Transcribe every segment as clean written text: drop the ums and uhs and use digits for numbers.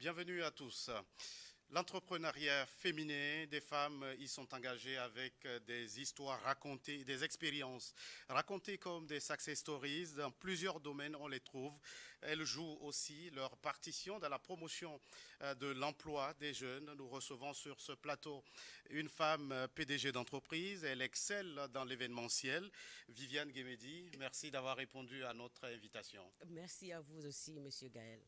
Bienvenue à tous. L'entrepreneuriat féminin, des femmes y sont engagées avec des histoires racontées, des expériences racontées comme des success stories. Dans plusieurs domaines, on les trouve. Elles jouent aussi leur partition dans la promotion de l'emploi des jeunes. Nous recevons sur ce plateau une femme PDG d'entreprise. Elle excelle dans l'événementiel. Viviane Guémédi, merci d'avoir répondu à notre invitation. Merci à vous aussi, Monsieur Gaël.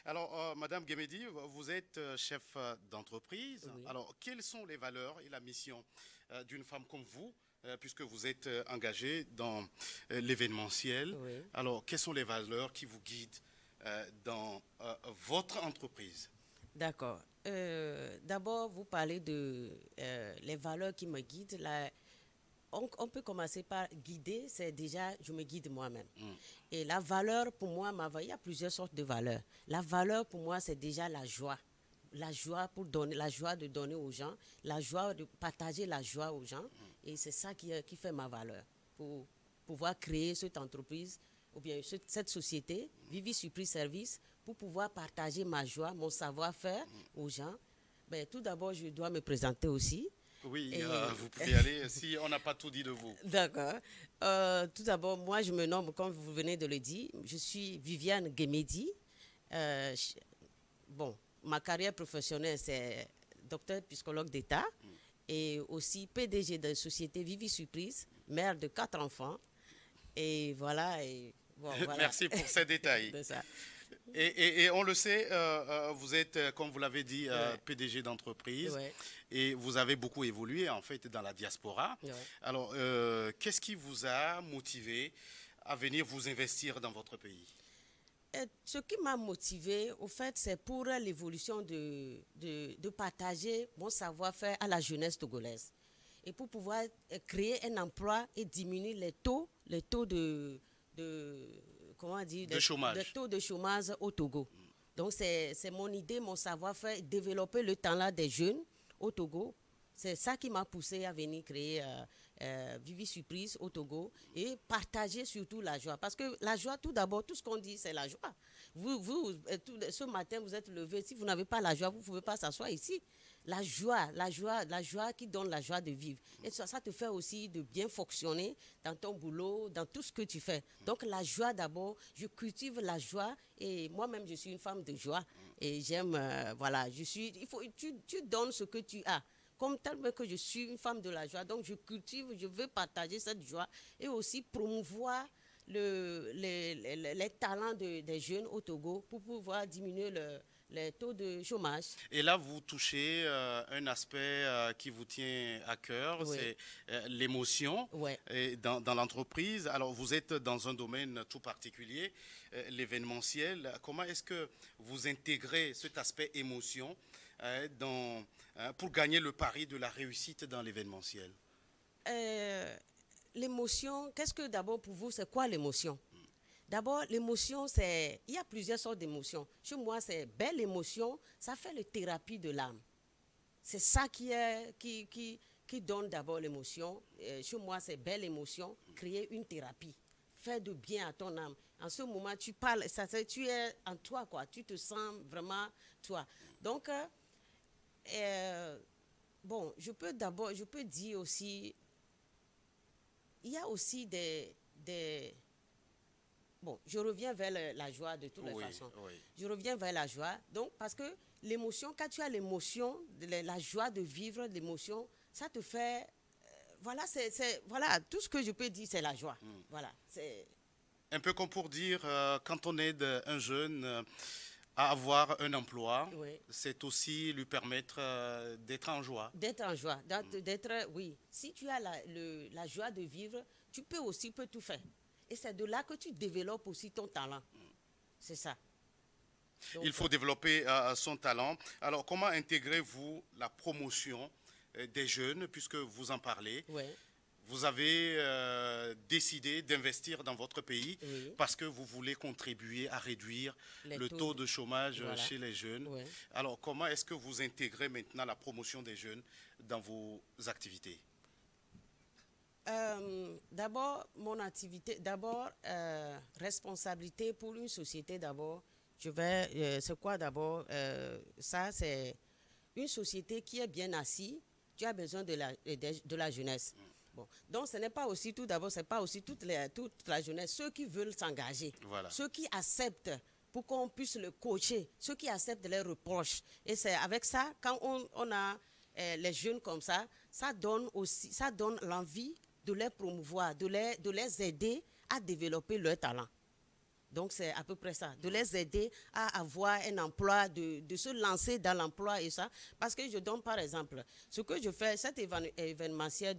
Alors, Madame Guémédi, vous êtes chef d'entreprise. Oui. Alors, quelles sont les valeurs et la mission d'une femme comme vous, puisque vous êtes engagée dans l'événementiel? Oui. Alors, quelles sont les valeurs qui vous guident dans votre entreprise? D'accord. D'abord, vous parlez de les valeurs qui me guident. On peut commencer par guider, c'est déjà, je me guide moi-même. Et la valeur, pour moi, il y a plusieurs sortes de valeurs. La valeur, pour moi, c'est déjà la joie. La joie pour donner, la joie de donner aux gens, la joie de partager la joie aux gens. Et c'est ça qui fait ma valeur. Pour pouvoir créer cette entreprise, ou bien cette société, Vivi Surprise Service, pour pouvoir partager ma joie, mon savoir-faire aux gens. Ben, tout d'abord, je dois me présenter aussi. Oui, Et vous pouvez aller si on n'a pas tout dit de vous. d'accord. Tout d'abord, moi, je me nomme, comme vous venez de le dire, je suis Viviane Guémédi. Euh, je- bon, ma carrière professionnelle, c'est docteur psychologue d'État et aussi PDG de la société Vivi Surprise, mère de 4 enfants. Et voilà, bon, voilà, Merci pour ces détails. de ça. Et on le sait, vous êtes, comme vous l'avez dit, Ouais, PDG d'entreprise ouais, et vous avez beaucoup évolué en fait dans la diaspora. ouais. Alors, qu'est-ce qui vous a motivé à venir vous investir dans votre pays? Et ce qui m'a motivé, au fait, c'est pour l'évolution de partager mon savoir-faire à la jeunesse togolaise. Et pour pouvoir créer un emploi et diminuer les taux de comment dire, De les chômage. taux de chômage au Togo. Donc c'est mon idée, mon savoir-faire, développer le talent des jeunes au Togo. C'est ça qui m'a poussé à venir créer Vivi Surprise au Togo et partager surtout la joie. Parce que la joie, tout d'abord, tout ce qu'on dit, c'est la joie. Ce matin, vous êtes levé. Si vous n'avez pas la joie, vous ne pouvez pas s'asseoir ici. La joie qui donne la joie de vivre. Et ça te fait aussi de bien fonctionner dans ton boulot, dans tout ce que tu fais. Donc la joie d'abord, je cultive la joie et moi-même je suis une femme de joie et j'aime, voilà, tu donnes ce que tu as. Comme tellement que je suis une femme de la joie, donc je cultive, je veux partager cette joie et aussi promouvoir les talents des jeunes au Togo pour pouvoir diminuer les taux de chômage. Et là, vous touchez un aspect qui vous tient à cœur, Oui, c'est l'émotion ouais. dans l'entreprise. Alors, vous êtes dans un domaine tout particulier, l'événementiel. Comment est-ce que vous intégrez cet aspect émotion pour gagner le pari de la réussite dans l'événementiel? Euh, L'émotion, qu'est-ce que d'abord pour vous, c'est quoi l'émotion? D'abord, l'émotion, il y a plusieurs sortes d'émotions. Chez moi, c'est belle émotion, ça fait la thérapie de l'âme. C'est ça qui donne d'abord l'émotion. Chez moi, c'est belle émotion, créer une thérapie, faire de bien à ton âme. En ce moment, tu parles, tu es en toi, quoi. Tu te sens vraiment toi. Donc, bon, je peux dire aussi, il y a aussi bon, je reviens vers la joie de toutes les Oui, façons. oui. Je reviens vers la joie. Donc, parce que l'émotion, quand tu as l'émotion, la joie de vivre, l'émotion, ça te fait. Voilà, voilà, tout ce que je peux dire, c'est la joie. Voilà, c'est. Un peu comme pour dire, quand on aide un jeune à avoir un emploi, Oui. c'est aussi lui permettre d'être en joie. D'être en joie, oui. Si tu as la joie de vivre, peux tout faire. Et c'est de là que tu développes aussi ton talent. C'est ça. Il Donc, faut développer son talent. Alors, comment intégrez-vous la promotion des jeunes, puisque vous en parlez? ouais, Vous avez décidé d'investir dans votre pays oui, parce que vous voulez contribuer à réduire les le taux, taux de chômage voilà, chez les jeunes. ouais. Alors, comment est-ce que vous intégrez maintenant la promotion des jeunes dans vos activités? D'abord, mon activité, responsabilité pour une société, d'abord, C'est quoi d'abord? Ça, c'est une société qui est bien assise. Tu as besoin de la jeunesse. Bon. Donc, ce n'est pas aussi tout d'abord, c'est pas aussi toute la jeunesse. Ceux qui veulent s'engager, Voilà. ceux qui acceptent pour qu'on puisse le coacher, ceux qui acceptent les reproches. Et c'est avec ça, quand on a les jeunes comme ça donne l'envie de les promouvoir, de les aider à développer leur talent. Donc, c'est à peu près ça, de les aider à avoir un emploi, de se lancer dans l'emploi et ça. Parce que je donne par exemple, ce que je fais, cet événementiel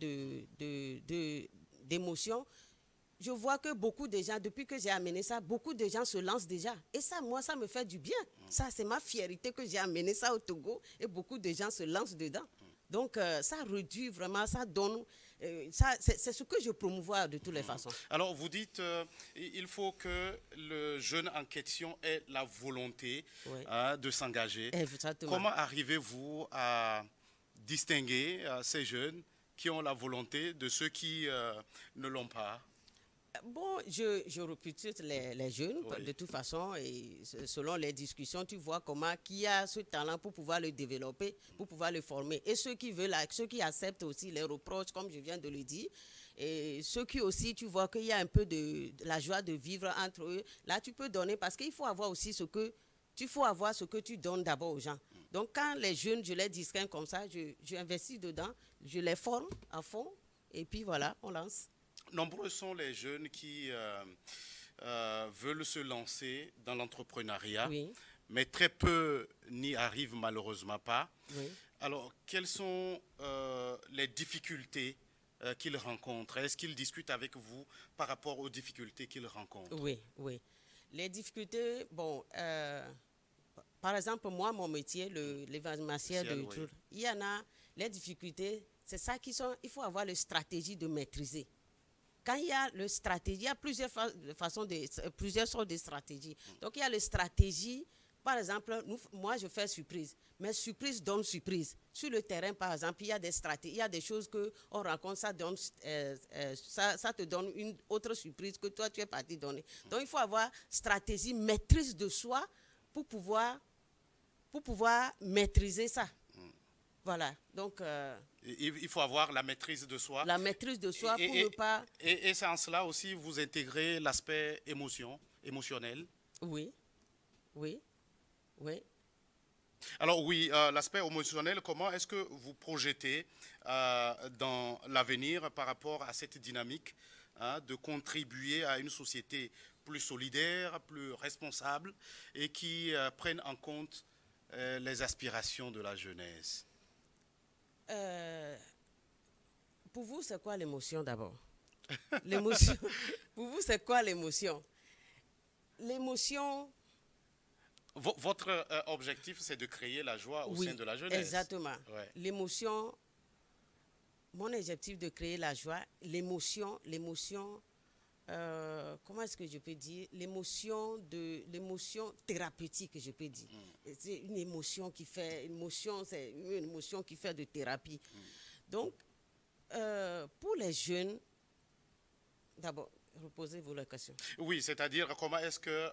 d'émotion, je vois que beaucoup de gens, depuis que j'ai amené ça, beaucoup de gens se lancent déjà. Et ça, moi, ça me fait du bien. Ça, c'est ma fierté que j'ai amené ça au Togo et beaucoup de gens se lancent dedans. Donc, ça réduit vraiment, ça donne... c'est ce que je promouvois de toutes les façons. Alors, vous dites il faut que le jeune en question ait la volonté de s'engager. Exactement. Comment arrivez-vous à distinguer ces jeunes qui ont la volonté de ceux qui ne l'ont pas? Bon, je recrute les jeunes, de toute façon, et selon les discussions, tu vois qui a ce talent pour pouvoir le développer, pour pouvoir le former. Et ceux qui acceptent aussi les reproches, comme je viens de le dire, et ceux qui aussi, tu vois qu'il y a un peu de la joie de vivre entre eux, là, tu peux donner, parce qu'il faut avoir aussi ce que tu donnes d'abord aux gens. Donc, quand les jeunes, je les distingue comme ça, je investis dedans, je les forme à fond, et puis voilà, on lance. Nombreux sont les jeunes qui veulent se lancer dans l'entrepreneuriat, mais très peu n'y arrivent malheureusement pas. Oui. Alors, quelles sont les difficultés qu'ils rencontrent? Est-ce qu'ils discutent avec vous par rapport aux difficultés qu'ils rencontrent? Oui. Les difficultés, bon, par exemple, moi, mon métier, l'événementiel de tour, il y en a, les difficultés, c'est ça il faut avoir la stratégie de maîtriser. Quand il y a le stratégie, il y a plusieurs sortes de stratégies. Donc, il y a la stratégie, par exemple, moi, je fais surprise. Mais surprise donne surprise. Sur le terrain, par exemple, il y a des stratégies, il y a des choses qu'on rencontre, ça te donne une autre surprise que toi, tu es parti donner. Donc, il faut avoir stratégie, maîtrise de soi pour pouvoir maîtriser ça. Voilà, donc... il faut avoir la maîtrise de soi. La maîtrise de soi pour ne pas... Et c'est en cela aussi, vous intégrez l'aspect émotionnel. Oui. Alors oui, l'aspect émotionnel, comment est-ce que vous projetez dans l'avenir par rapport à cette dynamique de contribuer à une société plus solidaire, plus responsable et qui prenne en compte les aspirations de la jeunesse? Pour vous, c'est quoi l'émotion d'abord? L'émotion. Pour vous, c'est quoi l'émotion? L'émotion... Votre objectif, c'est de créer la joie au sein de la jeunesse. Exactement. Ouais. L'émotion, mon objectif de créer la joie, l'émotion, comment est-ce que je peux dire? L'émotion thérapeutique, je peux dire. C'est une émotion qui fait de thérapie. Donc, pour les jeunes, d'abord, reposez-vous la question. Oui, c'est-à-dire comment est-ce que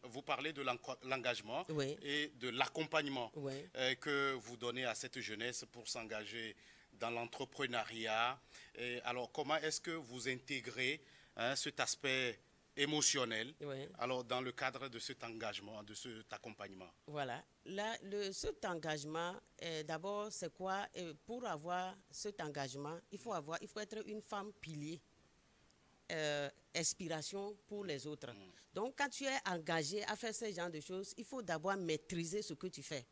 vous parlez de l'engagement et de l'accompagnement que vous donnez à cette jeunesse pour s'engager dans l'entrepreneuriat. Alors, comment est-ce que vous intégrez cet aspect émotionnel alors dans le cadre de cet engagement, de cet accompagnement? Voilà. Là, cet engagement, d'abord, c'est quoi? Pour avoir cet engagement, il faut être une femme pilier. Inspiration pour les autres. Donc, quand tu es engagé à faire ce genre de choses, il faut d'abord maîtriser ce que tu fais.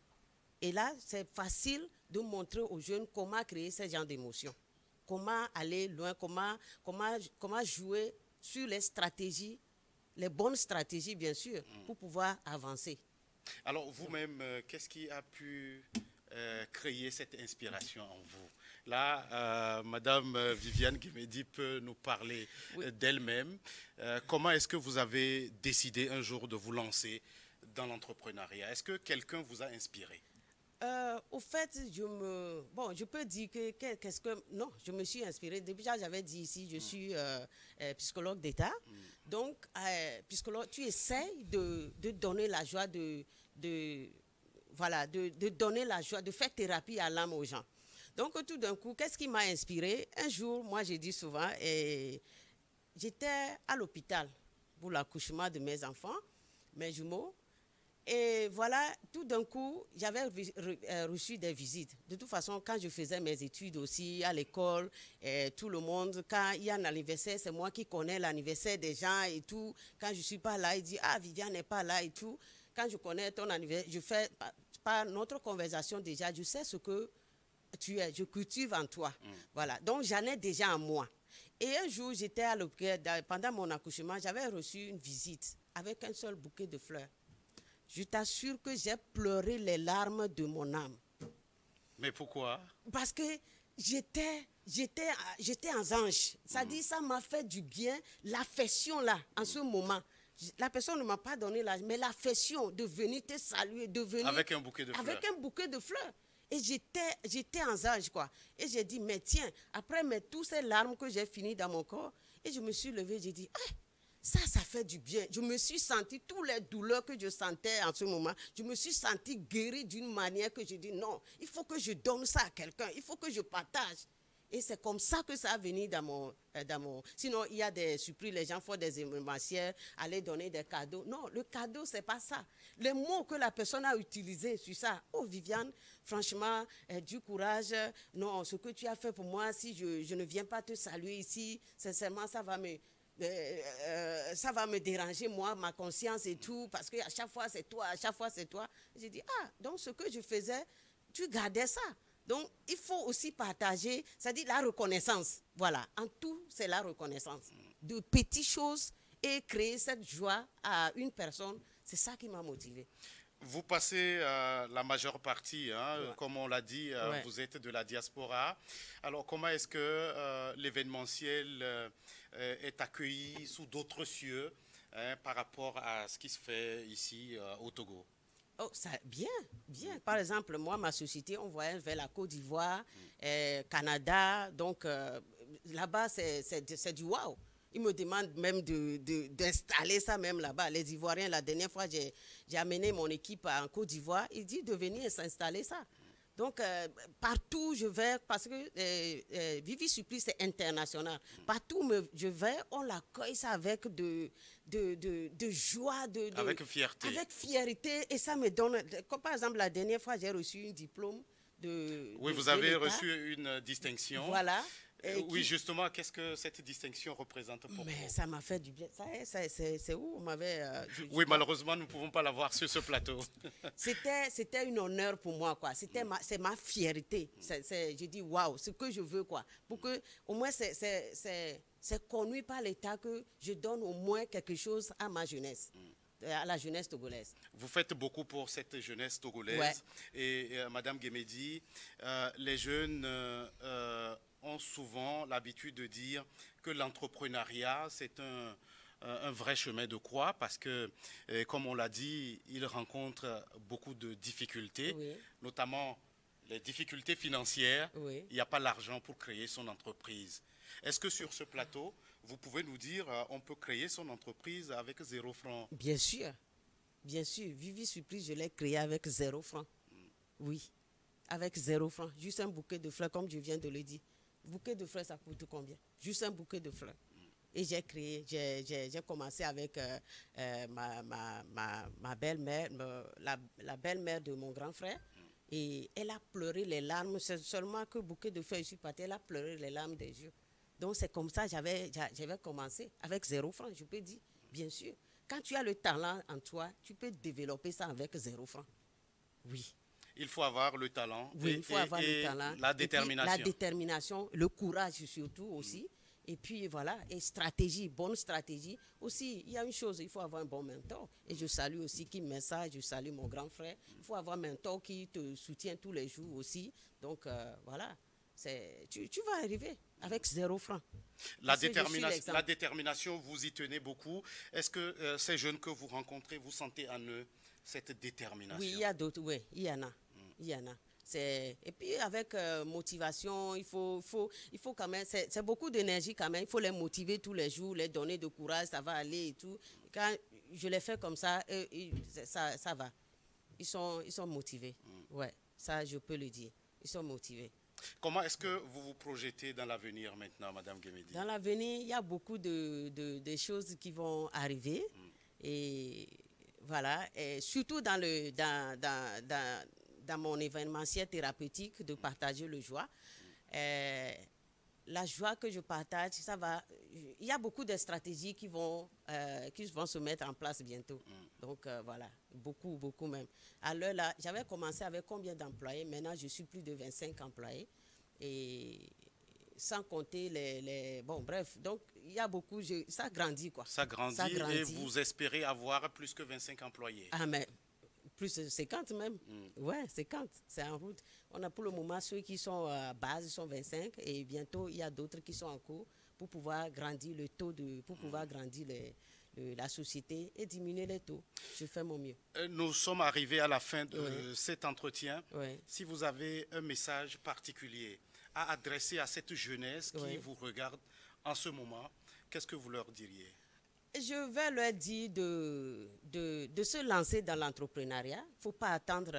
Et là, c'est facile de montrer aux jeunes comment créer ce genre d'émotions. Comment aller loin, comment jouer sur les stratégies, les bonnes stratégies, bien sûr, pour pouvoir avancer. Alors, vous-même, qu'est-ce qui a pu créer cette inspiration en vous? Là, Madame Viviane Guémédi peut nous parler d'elle-même. Comment est-ce que vous avez décidé un jour de vous lancer dans l'entrepreneuriat? Est-ce que quelqu'un vous a inspiré? Au fait, je peux dire qu'est-ce que, non, je me suis inspirée. Déjà, j'avais dit ici, je suis psychologue d'État. Donc, psychologue, tu essayes de donner la joie voilà, de donner la joie, de faire thérapie à l'âme aux gens. Donc, tout d'un coup, qu'est-ce qui m'a inspiré? Un jour, moi, j'ai dit souvent, j'étais à l'hôpital pour l'accouchement de mes enfants, mes jumeaux. Et voilà, tout d'un coup, j'avais reçu des visites. De toute façon, quand je faisais mes études aussi à l'école, tout le monde, quand il y a un anniversaire, c'est moi qui connais l'anniversaire des gens et tout. Quand je ne suis pas là, il dit « Ah, Viviane n'est pas là et tout ». Quand je connais ton anniversaire, je fais, par notre conversation déjà, je sais ce que tu es, je cultive en toi. Voilà, donc j'en ai déjà en moi. Et un jour, j'étais à l'hôpital, pendant mon accouchement, j'avais reçu une visite avec un seul bouquet de fleurs. Je t'assure que j'ai pleuré les larmes de mon âme. Mais pourquoi? Parce que j'étais en ange. Ça dit, ça m'a fait du bien, l'affection là, en ce moment. La personne ne m'a pas donné l'âge, mais l'affection de venir te saluer, de venir... Avec un bouquet de fleurs. Avec un bouquet de fleurs. Et j'étais en ange, quoi. Et j'ai dit, mais tiens, après toutes ces larmes que j'ai finies dans mon corps, et je me suis levée, j'ai dit, ah, ça fait du bien. Je me suis sentie, toutes les douleurs que je sentais en ce moment, je me suis sentie guérie d'une manière que je dis non, il faut que je donne ça à quelqu'un, il faut que je partage. Et c'est comme ça que ça a venu dans mon... Sinon, il y a des surprises, les gens font des événementiels, aller donner des cadeaux. Non, le cadeau, c'est pas ça. Les mots que la personne a utilisés sur ça. Oh, Viviane, franchement, du courage. Non, ce que tu as fait pour moi, si je ne viens pas te saluer ici, sincèrement, ça va me déranger, moi, ma conscience et tout, parce qu'à chaque fois, c'est toi, à chaque fois, c'est toi. J'ai dit, ah, donc ce que je faisais, tu gardais ça. Donc, il faut aussi partager, c'est-à-dire la reconnaissance. Voilà, en tout, c'est la reconnaissance. De petites choses et créer cette joie à une personne, c'est ça qui m'a motivée. Vous passez la majeure partie, comme on l'a dit, vous êtes de la diaspora. Alors, comment est-ce que l'événementiel est accueilli sous d'autres cieux par rapport à ce qui se fait ici au Togo? Oh, ça, bien. Par exemple, moi, ma société, on voyage vers la Côte d'Ivoire, Canada. Donc, là-bas, c'est du wow. Ils me demandent même d'installer ça même là-bas. Les Ivoiriens, la dernière fois, j'ai amené mon équipe en Côte d'Ivoire. Ils disent de venir s'installer ça. Donc, partout je vais, parce que Vivi Supplice, c'est international. Partout où je vais, on l'accueille ça avec de joie. Avec fierté. Avec fierté. Et ça me donne... Comme par exemple, la dernière fois, j'ai reçu un diplôme de... Oui, vous avez reçu une distinction. Voilà. Oui, justement, qu'est-ce que cette distinction représente pour vous? Mais ça m'a fait du bien. C'est où on m'avait... oui, malheureusement, nous ne pouvons pas l'avoir sur ce plateau. C'était un honneur pour moi, quoi. C'est ma fierté. Je dis, waouh, ce que je veux, quoi. Pour que, au moins, c'est connu par l'État que je donne au moins quelque chose à ma jeunesse. À la jeunesse togolaise. Vous faites beaucoup pour cette jeunesse togolaise. Ouais. Et Madame Guémédi, les jeunes ont souvent l'habitude de dire que l'entrepreneuriat, c'est un vrai chemin de croix parce que, comme on l'a dit, ils rencontrent beaucoup de difficultés, notamment les difficultés financières. Il n'y a pas l'argent pour créer son entreprise. Est-ce que sur ce plateau, vous pouvez nous dire, on peut créer son entreprise avec 0 franc? Bien sûr. Vivi Supplice, je l'ai créé avec 0 franc. Oui, avec 0 franc. Juste un bouquet de fleurs, comme je viens de le dire. Bouquet de fleurs, ça coûte combien? Juste un bouquet de fleurs. Et j'ai commencé avec ma belle-mère, la belle-mère de mon grand frère. Et elle a pleuré les larmes. C'est seulement que bouquet de fleurs, je suis partie, elle a pleuré les larmes des yeux. Donc, c'est comme ça que j'avais commencé, avec 0 franc, je peux dire, bien sûr. Quand tu as le talent en toi, tu peux développer ça avec 0 franc. Oui. Il faut avoir le talent. Oui, il faut avoir le talent. La détermination. La détermination, le courage surtout aussi. Et puis voilà, et stratégie, bonne stratégie. Aussi, il y a une chose, il faut avoir un bon mentor. Et je salue aussi qui met ça, je salue mon grand frère. Il faut avoir un mentor qui te soutient tous les jours aussi. Donc voilà. Tu vas arriver avec 0 franc. La détermination, vous y tenez beaucoup. Est-ce que ces jeunes que vous rencontrez, vous sentez en eux cette détermination? Oui, il y a d'autres, oui, il y en a. Il y en a. Et puis avec motivation, il faut quand même, c'est beaucoup d'énergie quand même, il faut les motiver tous les jours, les donner de courage, ça va aller et tout. Quand je les fais comme ça, ça va. Ils sont motivés. Ouais, ça je peux le dire. Ils sont motivés. Comment est-ce que vous vous projetez dans l'avenir maintenant, Madame Guémédi? Dans l'avenir, il y a beaucoup de choses qui vont arriver. Et voilà, et surtout dans mon événementiel thérapeutique de partager le joie. La joie que je partage, il y a beaucoup de stratégies qui vont se mettre en place bientôt. Donc voilà, beaucoup même. À l'heure là, j'avais commencé avec combien d'employés? Maintenant, je suis plus de 25 employés. Et sans compter bon bref, donc il y a beaucoup, ça grandit quoi. Ça grandit et vous espérez avoir plus que 25 employés? Ah mais plus de 50 même. Ouais, 50, c'est en route. On a pour le moment ceux qui sont à base, ils sont 25 et bientôt il y a d'autres qui sont en cours pour pouvoir grandir le taux pour pouvoir grandir la société et diminuer les taux. Je fais mon mieux. Nous sommes arrivés à la fin de cet entretien. Oui. Si vous avez un message particulier à adresser à cette jeunesse qui vous regarde en ce moment, qu'est-ce que vous leur diriez? Je vais leur dire de se lancer dans l'entrepreneuriat. Il ne faut pas attendre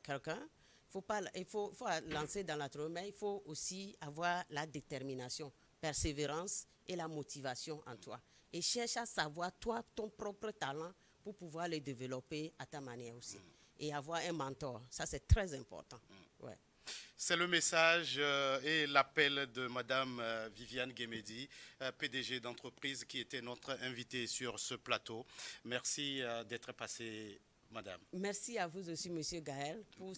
quelqu'un. Il faut lancer dans l'entrepreneuriat, mais il faut aussi avoir la détermination, persévérance et la motivation en toi. Et cherche à savoir, toi, ton propre talent pour pouvoir le développer à ta manière aussi. Et avoir un mentor, ça c'est très important. Ouais. C'est le message et l'appel de Madame Viviane Guémédi, PDG d'entreprise, qui était notre invitée sur ce plateau. Merci d'être passée, Madame. Merci à vous aussi, Monsieur Gaël, pour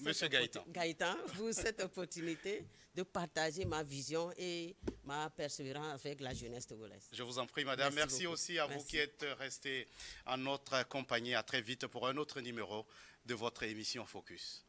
Gaëtan, pour cette opportunité de partager ma vision et ma persévérance avec la jeunesse togolaise. Je vous en prie, Madame. Merci aussi à vous qui êtes restés en notre compagnie. À très vite pour un autre numéro de votre émission Focus.